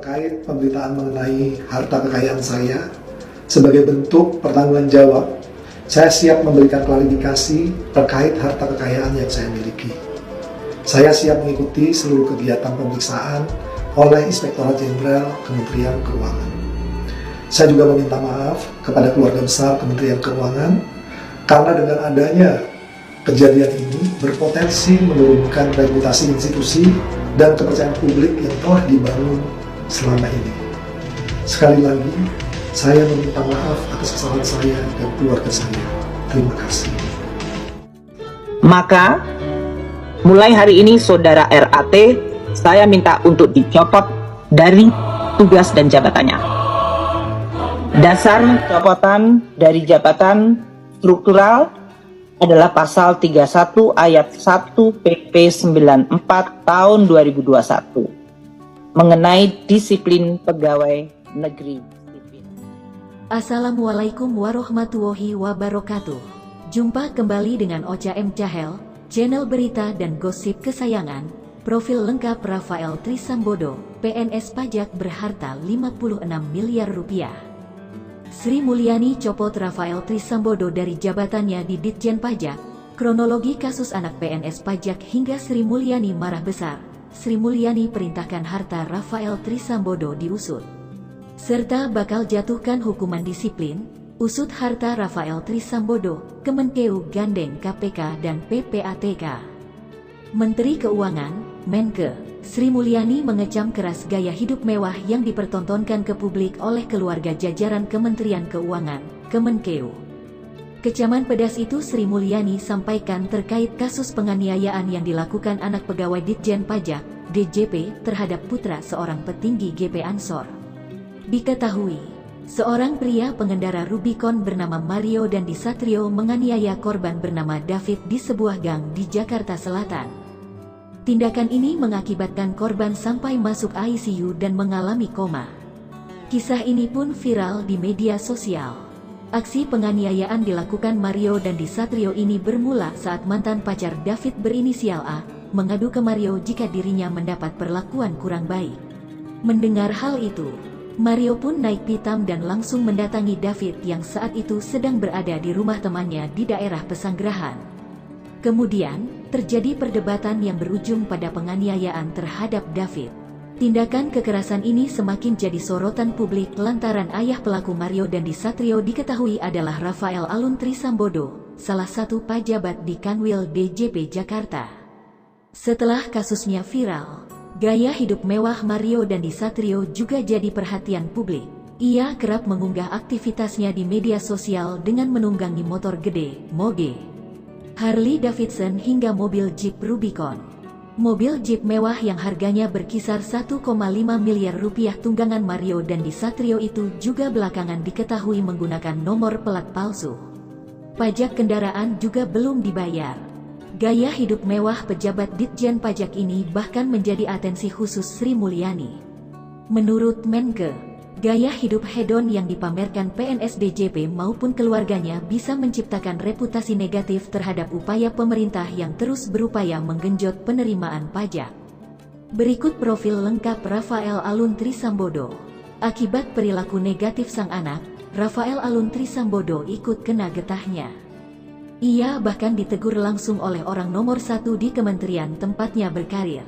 terkait pemberitaan mengenai harta kekayaan saya. Sebagai bentuk pertanggungan jawab, saya siap memberikan klarifikasi terkait harta kekayaan yang saya miliki. Saya siap mengikuti seluruh kegiatan pemeriksaan oleh Inspektorat Jenderal Kementerian Keuangan. Saya juga meminta maaf kepada keluarga besar Kementerian Keuangan karena dengan adanya kejadian ini berpotensi menurunkan reputasi institusi dan kepercayaan publik yang telah dibangun selama ini. Sekali lagi, saya meminta maaf atas kesalahan saya dan keluarga saya. Terima kasih. Maka, mulai hari ini Saudara RAT, saya minta untuk dicopot dari tugas dan jabatannya. Dasar copotan dari jabatan struktural adalah pasal 31 ayat 1 PP 94 tahun 2021 mengenai disiplin pegawai negeri. Assalamualaikum warahmatullahi wabarakatuh. Jumpa kembali dengan Ocha M. Chahel, channel berita dan gosip kesayangan. Profil lengkap Rafael Trisambodo, PNS pajak berharta 56 miliar rupiah. Sri Mulyani copot Rafael Trisambodo dari jabatannya di Ditjen Pajak. Kronologi kasus anak PNS pajak hingga Sri Mulyani marah besar. Sri Mulyani perintahkan harta Rafael Trisambodo diusut, serta bakal jatuhkan hukuman disiplin. Usut harta Rafael Trisambodo, Kemenkeu gandeng KPK dan PPATK. Menteri Keuangan, Menke, Sri Mulyani mengecam keras gaya hidup mewah yang dipertontonkan ke publik oleh keluarga jajaran Kementerian Keuangan, Kemenkeu. Kecaman pedas itu Sri Mulyani sampaikan terkait kasus penganiayaan yang dilakukan anak pegawai Ditjen Pajak, DJP, terhadap putra seorang petinggi GP Ansor. Diketahui, seorang pria pengendara Rubicon bernama Mario Dandi Satrio menganiaya korban bernama David di sebuah gang di Jakarta Selatan. Tindakan ini mengakibatkan korban sampai masuk ICU dan mengalami koma. Kisah ini pun viral di media sosial. Aksi penganiayaan dilakukan Mario Dandi Satrio ini bermula saat mantan pacar David berinisial A mengadu ke Mario jika dirinya mendapat perlakuan kurang baik. Mendengar hal itu, Mario pun naik pitam dan langsung mendatangi David yang saat itu sedang berada di rumah temannya di daerah Pesanggerahan. Kemudian, terjadi perdebatan yang berujung pada penganiayaan terhadap David. Tindakan kekerasan ini semakin jadi sorotan publik lantaran ayah pelaku Mario Dandi Satrio diketahui adalah Rafael Alun Trisambodo, salah satu pejabat di Kanwil DJP Jakarta. Setelah kasusnya viral, gaya hidup mewah Mario Dandi Satrio juga jadi perhatian publik. Ia kerap mengunggah aktivitasnya di media sosial dengan menunggangi motor gede, moge, Harley Davidson hingga mobil Jeep Rubicon. Mobil Jeep mewah yang harganya berkisar 1,5 miliar rupiah tunggangan Mario Dandi Satrio itu juga belakangan diketahui menggunakan nomor plat palsu. Pajak kendaraan juga belum dibayar. Gaya hidup mewah pejabat Ditjen Pajak ini bahkan menjadi atensi khusus Sri Mulyani. Menurut Menke, gaya hidup hedon yang dipamerkan PNS DJP maupun keluarganya bisa menciptakan reputasi negatif terhadap upaya pemerintah yang terus berupaya menggenjot penerimaan pajak. Berikut profil lengkap Rafael Alun Trisambodo. Akibat perilaku negatif sang anak, Rafael Alun Trisambodo ikut kena getahnya. Ia bahkan ditegur langsung oleh orang nomor 1 di kementerian tempatnya berkarir.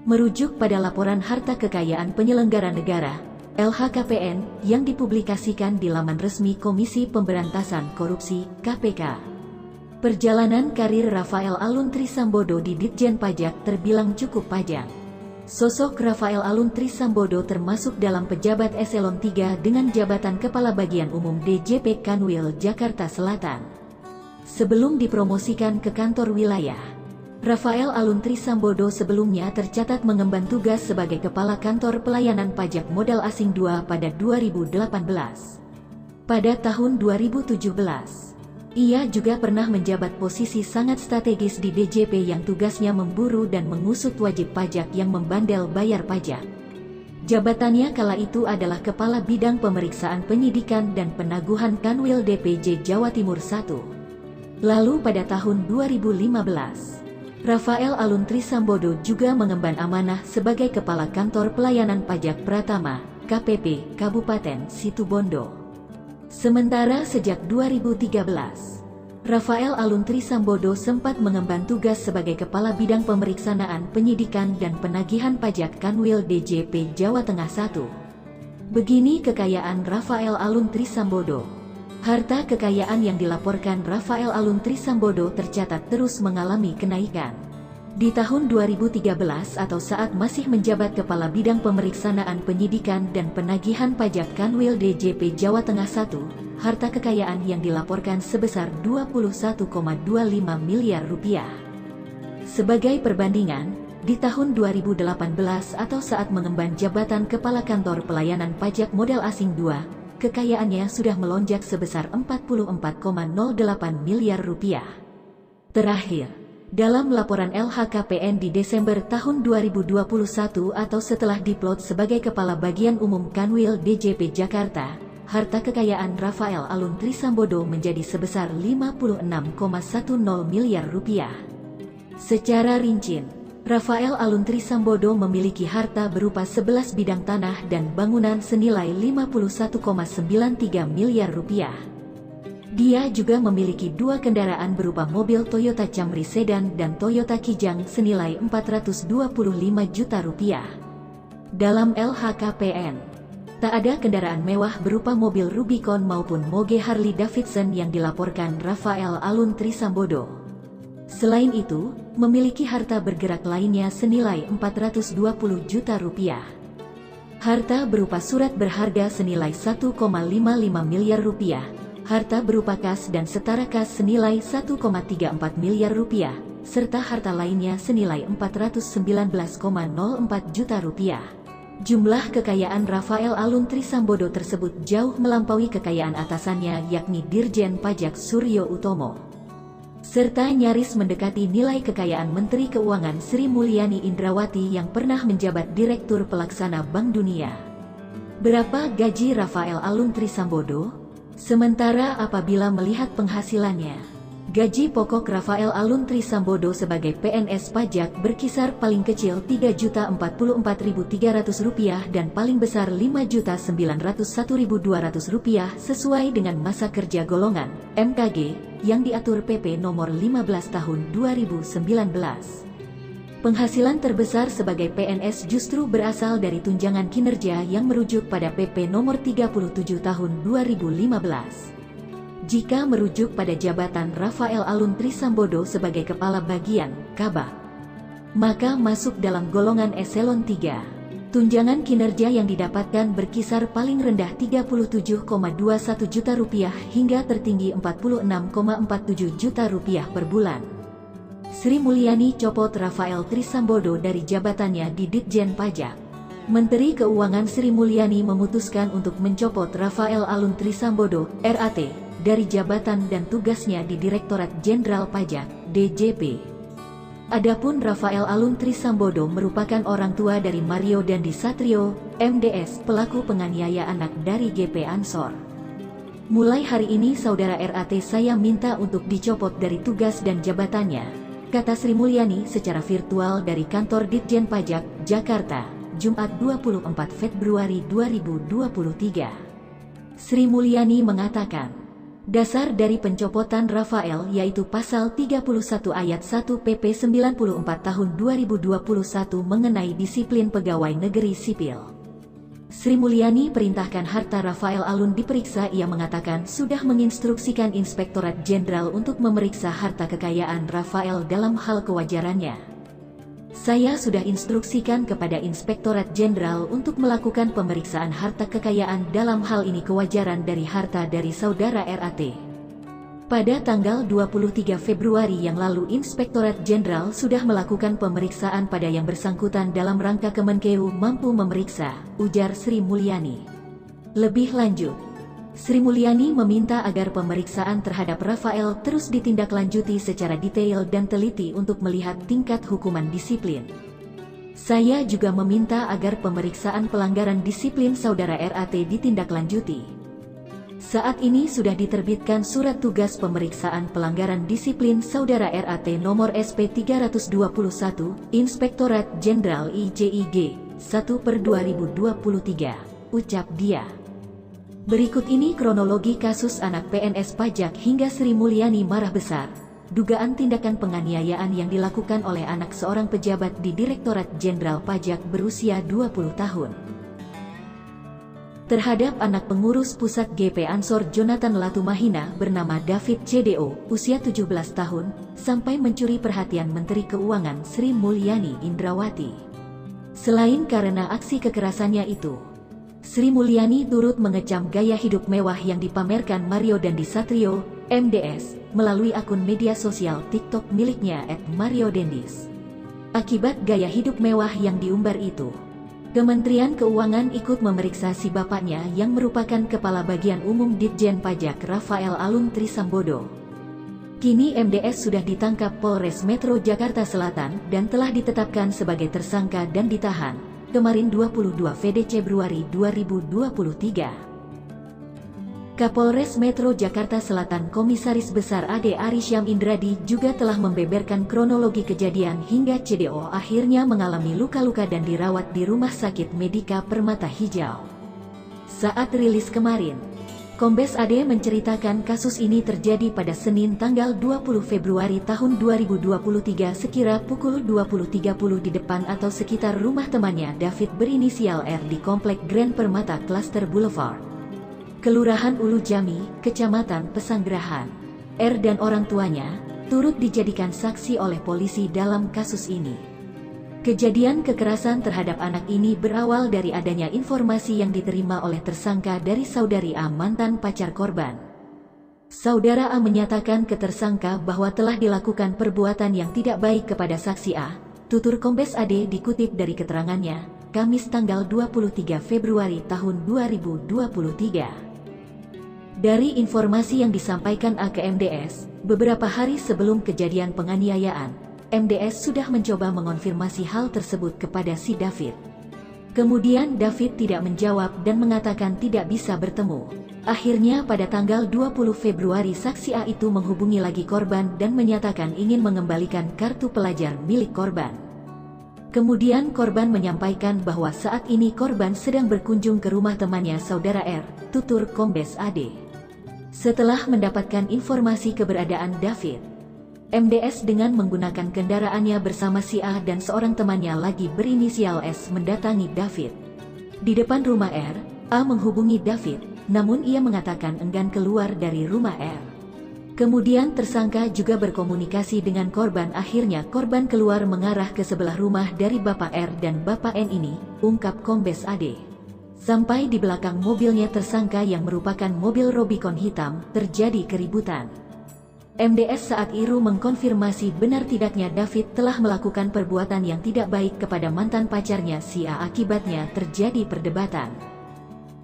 Merujuk pada laporan harta kekayaan penyelenggara negara, LHKPN, yang dipublikasikan di laman resmi Komisi Pemberantasan Korupsi, KPK. Perjalanan karir Rafael Alun Trisambodo di Ditjen Pajak terbilang cukup panjang. Sosok Rafael Alun Trisambodo termasuk dalam pejabat eselon 3 dengan jabatan Kepala Bagian Umum DJP Kanwil Jakarta Selatan. Sebelum dipromosikan ke kantor wilayah, Rafael Alun Trisambodo sebelumnya tercatat mengemban tugas sebagai Kepala Kantor Pelayanan Pajak Modal Asing 2 pada 2018. Pada tahun 2017, ia juga pernah menjabat posisi sangat strategis di DJP yang tugasnya memburu dan mengusut wajib pajak yang membandel bayar pajak. Jabatannya kala itu adalah Kepala Bidang Pemeriksaan Penyidikan dan Penaguhan Kanwil DPJ Jawa Timur 1. Lalu pada tahun 2015, Rafael Alun Trisambodo juga mengemban amanah sebagai Kepala Kantor Pelayanan Pajak Pratama, KPP, Kabupaten Situbondo. Sementara sejak 2013, Rafael Alun Trisambodo sempat mengemban tugas sebagai Kepala Bidang Pemeriksanaan Penyidikan dan Penagihan Pajak Kanwil DJP Jawa Tengah I. Begini kekayaan Rafael Alun Trisambodo. Harta kekayaan yang dilaporkan Rafael Alun Trisambodo tercatat terus mengalami kenaikan. Di tahun 2013 atau saat masih menjabat Kepala Bidang Pemeriksanaan Penyidikan dan Penagihan Pajak Kanwil DJP Jawa Tengah I, harta kekayaan yang dilaporkan sebesar 21,25 miliar rupiah. Sebagai perbandingan, di tahun 2018 atau saat mengemban jabatan Kepala Kantor Pelayanan Pajak Modal Asing II, kekayaannya sudah melonjak sebesar 44,08 miliar rupiah. Terakhir, dalam laporan LHKPN di Desember tahun 2021 atau setelah diplot sebagai Kepala Bagian Umum Kanwil DJP Jakarta, harta kekayaan Rafael Alun Trisambodo menjadi sebesar 56,10 miliar rupiah. Secara rinci, Rafael Alun Trisambodo memiliki harta berupa 11 bidang tanah dan bangunan senilai 51,93 miliar rupiah. Dia juga memiliki 2 kendaraan berupa mobil Toyota Camry Sedan dan Toyota Kijang senilai 425 juta rupiah. Dalam LHKPN, tak ada kendaraan mewah berupa mobil Rubicon maupun moge Harley Davidson yang dilaporkan Rafael Alun Trisambodo. Selain itu, memiliki harta bergerak lainnya senilai 420 juta rupiah. Harta berupa surat berharga senilai 1,55 miliar rupiah, harta berupa kas dan setara kas senilai 1,34 miliar rupiah, serta harta lainnya senilai 419,04 juta rupiah. Jumlah kekayaan Rafael Alun Trisambodo tersebut jauh melampaui kekayaan atasannya yakni Dirjen Pajak Suryo Utomo, serta nyaris mendekati nilai kekayaan Menteri Keuangan Sri Mulyani Indrawati yang pernah menjabat Direktur Pelaksana Bank Dunia. Berapa gaji Rafael Alun Trisambodo? Sementara apabila melihat penghasilannya, gaji pokok Rafael Alun Trisambodo sebagai PNS pajak berkisar paling kecil Rp3.044.300 dan paling besar Rp5.901.200 sesuai dengan masa kerja golongan (MKG) yang diatur PP nomor 15 tahun 2019. Penghasilan terbesar sebagai PNS justru berasal dari tunjangan kinerja yang merujuk pada PP nomor 37 tahun 2015. Jika merujuk pada jabatan Rafael Alun Trisambodo sebagai Kepala Bagian, Kabak, maka masuk dalam golongan eselon 3. Tunjangan kinerja yang didapatkan berkisar paling rendah Rp37,21 juta hingga tertinggi Rp46,47 juta per bulan. Sri Mulyani copot Rafael Trisambodo dari jabatannya di Ditjen Pajak. Menteri Keuangan Sri Mulyani memutuskan untuk mencopot Rafael Alun Trisambodo, RAT, dari jabatan dan tugasnya di Direktorat Jenderal Pajak, DJP. Adapun Rafael Alun Trisambodo merupakan orang tua dari Mario Dandi Satrio, MDS, pelaku penganiaya anak dari GP Ansor. Mulai hari ini saudara RAT saya minta untuk dicopot dari tugas dan jabatannya, kata Sri Mulyani secara virtual dari kantor Ditjen Pajak, Jakarta, Jumat 24 Februari 2023. Sri Mulyani mengatakan, dasar dari pencopotan Rafael yaitu pasal 31 ayat 1 PP 94 tahun 2021 mengenai disiplin pegawai negeri sipil. Sri Mulyani perintahkan harta Rafael Alun diperiksa. Ia mengatakan sudah menginstruksikan Inspektorat Jenderal untuk memeriksa harta kekayaan Rafael dalam hal kewajarannya. Saya sudah instruksikan kepada Inspektorat Jenderal untuk melakukan pemeriksaan harta kekayaan dalam hal ini kewajaran dari harta dari saudara RAT. Pada tanggal 23 Februari yang lalu Inspektorat Jenderal sudah melakukan pemeriksaan pada yang bersangkutan dalam rangka Kemenkeu mampu memeriksa, ujar Sri Mulyani. Lebih lanjut, Sri Mulyani meminta agar pemeriksaan terhadap Rafael terus ditindaklanjuti secara detail dan teliti untuk melihat tingkat hukuman disiplin. Saya juga meminta agar pemeriksaan pelanggaran disiplin saudara RAT ditindaklanjuti. Saat ini sudah diterbitkan surat tugas pemeriksaan pelanggaran disiplin Saudara RAT nomor SP 321, Inspektorat Jenderal IJIG, 1/2023, ucap dia. Berikut ini kronologi kasus anak PNS pajak hingga Sri Mulyani marah besar. Dugaan tindakan penganiayaan yang dilakukan oleh anak seorang pejabat di Direktorat Jenderal Pajak berusia 20 tahun. Terhadap anak pengurus pusat GP Ansor Jonathan Latumahina bernama David CDO, usia 17 tahun, sampai mencuri perhatian Menteri Keuangan Sri Mulyani Indrawati. Selain karena aksi kekerasannya itu, Sri Mulyani turut mengecam gaya hidup mewah yang dipamerkan Mario Dandi Satrio, MDS, melalui akun media sosial TikTok miliknya @mariodendis. Akibat gaya hidup mewah yang diumbar itu, Kementerian Keuangan ikut memeriksa si bapaknya yang merupakan Kepala Bagian Umum Ditjen Pajak Rafael Alun Trisambodo. Kini MDS sudah ditangkap Polres Metro Jakarta Selatan dan telah ditetapkan sebagai tersangka dan ditahan kemarin 22 Februari 2023. Kapolres Metro Jakarta Selatan Komisaris Besar Ade Arisyam Indradi juga telah membeberkan kronologi kejadian hingga CDO akhirnya mengalami luka-luka dan dirawat di Rumah Sakit Medika Permata Hijau. Saat rilis kemarin, Kombes Ade menceritakan kasus ini terjadi pada Senin tanggal 20 Februari tahun 2023 sekira pukul 20.30 di depan atau sekitar rumah temannya David berinisial R di Komplek Grand Permata Cluster Boulevard, Kelurahan Ulu Jami, Kecamatan Pesanggerahan. R dan orang tuanya turut dijadikan saksi oleh polisi dalam kasus ini. Kejadian kekerasan terhadap anak ini berawal dari adanya informasi yang diterima oleh tersangka dari Saudari A, mantan pacar korban. Saudara A menyatakan ke tersangka bahwa telah dilakukan perbuatan yang tidak baik kepada saksi A. Tutur Kombes Ade dikutip dari keterangannya, Kamis tanggal 23 Februari tahun 2023. Dari informasi yang disampaikan A ke MDS, beberapa hari sebelum kejadian penganiayaan, MDS sudah mencoba mengonfirmasi hal tersebut kepada si David. Kemudian David tidak menjawab dan mengatakan tidak bisa bertemu. Akhirnya pada tanggal 20 Februari saksi A itu menghubungi lagi korban dan menyatakan ingin mengembalikan kartu pelajar milik korban. Kemudian korban menyampaikan bahwa saat ini korban sedang berkunjung ke rumah temannya Saudara R, tutur Kombes Ade. Setelah mendapatkan informasi keberadaan David, MDS dengan menggunakan kendaraannya bersama si A dan seorang temannya lagi berinisial S mendatangi David. Di depan rumah R, A menghubungi David, namun ia mengatakan enggan keluar dari rumah R. Kemudian tersangka juga berkomunikasi dengan korban, akhirnya korban keluar mengarah ke sebelah rumah dari Bapak R dan Bapak N ini, ungkap Kombes Ade. Sampai di belakang mobilnya tersangka yang merupakan mobil Rubicon hitam, terjadi keributan. MDS saat itu mengkonfirmasi benar tidaknya David telah melakukan perbuatan yang tidak baik kepada mantan pacarnya si A, akibatnya terjadi perdebatan.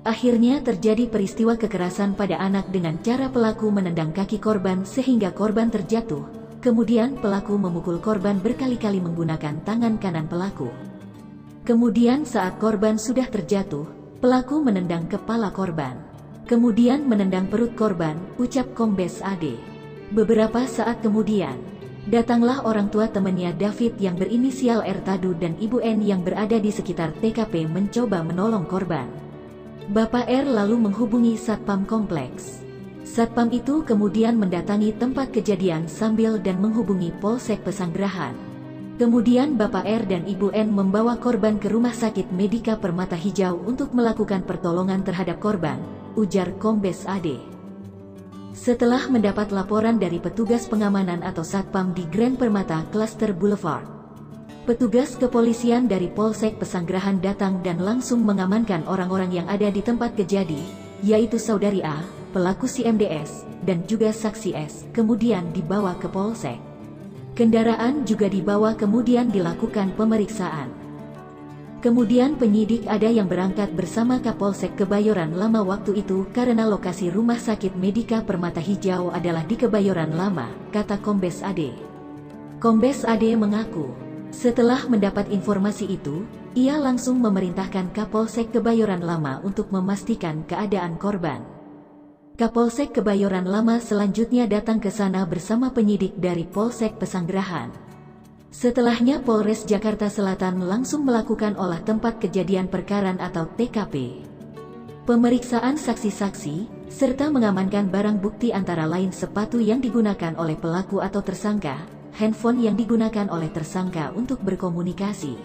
Akhirnya terjadi peristiwa kekerasan pada anak dengan cara pelaku menendang kaki korban sehingga korban terjatuh. Kemudian pelaku memukul korban berkali-kali menggunakan tangan kanan pelaku. Kemudian saat korban sudah terjatuh, pelaku menendang kepala korban. Kemudian menendang perut korban, ucap Kombes Ade. Beberapa saat kemudian, datanglah orang tua temannya David yang berinisial R Tadu dan Ibu N yang berada di sekitar TKP mencoba menolong korban. Bapak R lalu menghubungi Satpam Kompleks. Satpam itu kemudian mendatangi tempat kejadian sambil dan menghubungi Polsek Pesanggerahan. Kemudian Bapak R dan Ibu N membawa korban ke Rumah Sakit Medika Permata Hijau untuk melakukan pertolongan terhadap korban, ujar Kombes Ade. Setelah mendapat laporan dari petugas pengamanan atau Satpam di Grand Permata Cluster Boulevard, petugas kepolisian dari Polsek Pesanggerahan datang dan langsung mengamankan orang-orang yang ada di tempat kejadian, yaitu Saudari A, pelaku si MDS, dan juga saksi S, kemudian dibawa ke Polsek. Kendaraan juga dibawa kemudian dilakukan pemeriksaan. Kemudian penyidik ada yang berangkat bersama Kapolsek Kebayoran Lama waktu itu karena lokasi Rumah Sakit Medika Permata Hijau adalah di Kebayoran Lama, kata Kombes Ade. Kombes Ade mengaku, setelah mendapat informasi itu, ia langsung memerintahkan Kapolsek Kebayoran Lama untuk memastikan keadaan korban. Kapolsek Kebayoran Lama selanjutnya datang ke sana bersama penyidik dari Polsek Pesanggerahan. Setelahnya Polres Jakarta Selatan langsung melakukan olah tempat kejadian perkara atau TKP. Pemeriksaan saksi-saksi, serta mengamankan barang bukti antara lain sepatu yang digunakan oleh pelaku atau tersangka, handphone yang digunakan oleh tersangka untuk berkomunikasi,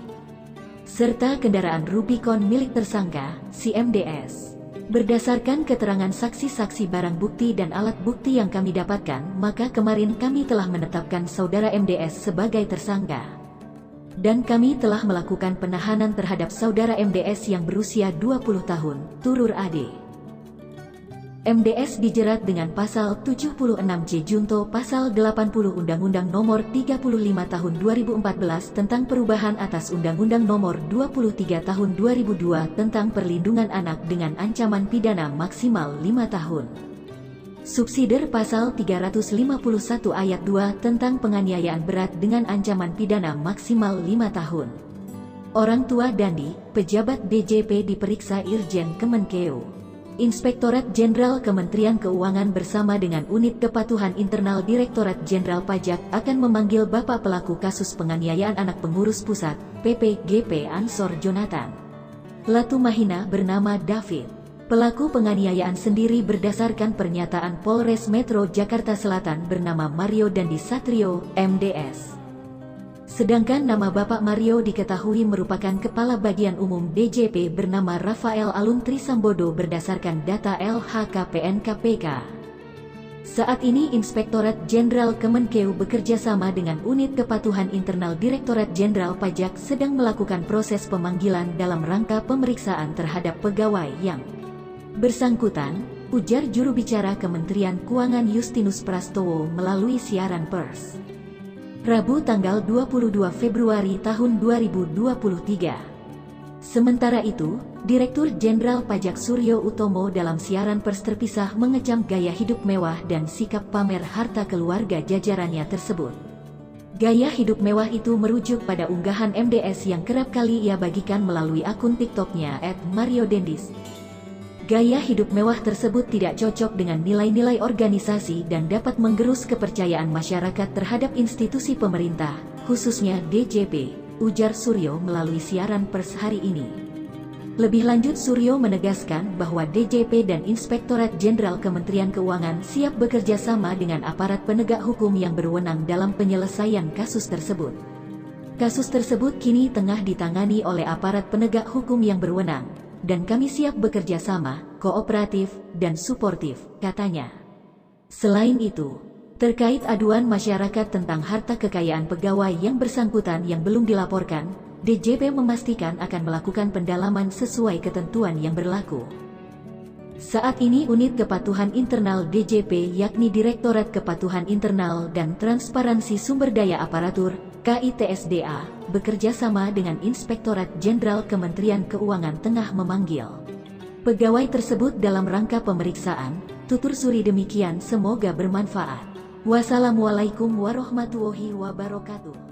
serta kendaraan Rubicon milik tersangka, si MDS. Berdasarkan keterangan saksi-saksi, barang bukti dan alat bukti yang kami dapatkan, maka kemarin kami telah menetapkan saudara MDS sebagai tersangka. Dan kami telah melakukan penahanan terhadap saudara MDS yang berusia 20 tahun, Turur AD. MDS dijerat dengan pasal 76J Junto pasal 80 Undang-Undang Nomor 35 Tahun 2014 tentang perubahan atas Undang-Undang Nomor 23 Tahun 2002 tentang perlindungan anak dengan ancaman pidana maksimal 5 tahun. Subsider pasal 351 ayat 2 tentang penganiayaan berat dengan ancaman pidana maksimal 5 tahun. Orang tua Dandi, pejabat DJP diperiksa Irjen Kemenkeu. Inspektorat Jenderal Kementerian Keuangan bersama dengan Unit Kepatuhan Internal Direktorat Jenderal Pajak akan memanggil bapak pelaku kasus penganiayaan anak pengurus pusat, PPGP Ansor Jonathan Latumahina bernama David. Pelaku penganiayaan sendiri berdasarkan pernyataan Polres Metro Jakarta Selatan bernama Mario Dandi Satrio, MDS. Sedangkan nama Bapak Mario diketahui merupakan Kepala Bagian Umum DJP bernama Rafael Alun Trisambodo berdasarkan data LHKPN KPK. Saat ini Inspektorat Jenderal Kemenkeu bekerja sama dengan Unit Kepatuhan Internal Direktorat Jenderal Pajak sedang melakukan proses pemanggilan dalam rangka pemeriksaan terhadap pegawai yang bersangkutan, ujar juru bicara Kementerian Keuangan Justinus Prastowo melalui siaran pers Rabu tanggal 22 Februari tahun 2023. Sementara itu, Direktur Jenderal Pajak Suryo Utomo dalam siaran pers terpisah mengecam gaya hidup mewah dan sikap pamer harta keluarga jajarannya tersebut. Gaya hidup mewah itu merujuk pada unggahan MDS yang kerap kali ia bagikan melalui akun TikToknya @mariodendis. Gaya hidup mewah tersebut tidak cocok dengan nilai-nilai organisasi dan dapat menggerus kepercayaan masyarakat terhadap institusi pemerintah, khususnya DJP, ujar Suryo melalui siaran pers hari ini. Lebih lanjut Suryo menegaskan bahwa DJP dan Inspektorat Jenderal Kementerian Keuangan siap bekerja sama dengan aparat penegak hukum yang berwenang dalam penyelesaian kasus tersebut. Kasus tersebut kini tengah ditangani oleh aparat penegak hukum yang berwenang, dan kami siap bekerja sama, kooperatif, dan suportif, katanya. Selain itu, terkait aduan masyarakat tentang harta kekayaan pegawai yang bersangkutan yang belum dilaporkan, DJP memastikan akan melakukan pendalaman sesuai ketentuan yang berlaku. Saat ini Unit Kepatuhan Internal DJP yakni Direktorat Kepatuhan Internal dan Transparansi Sumber Daya Aparatur, KITSDA, bekerja sama dengan Inspektorat Jenderal Kementerian Keuangan tengah memanggil pegawai tersebut dalam rangka pemeriksaan, tutur Suri demikian semoga bermanfaat. Wassalamualaikum warahmatullahi wabarakatuh.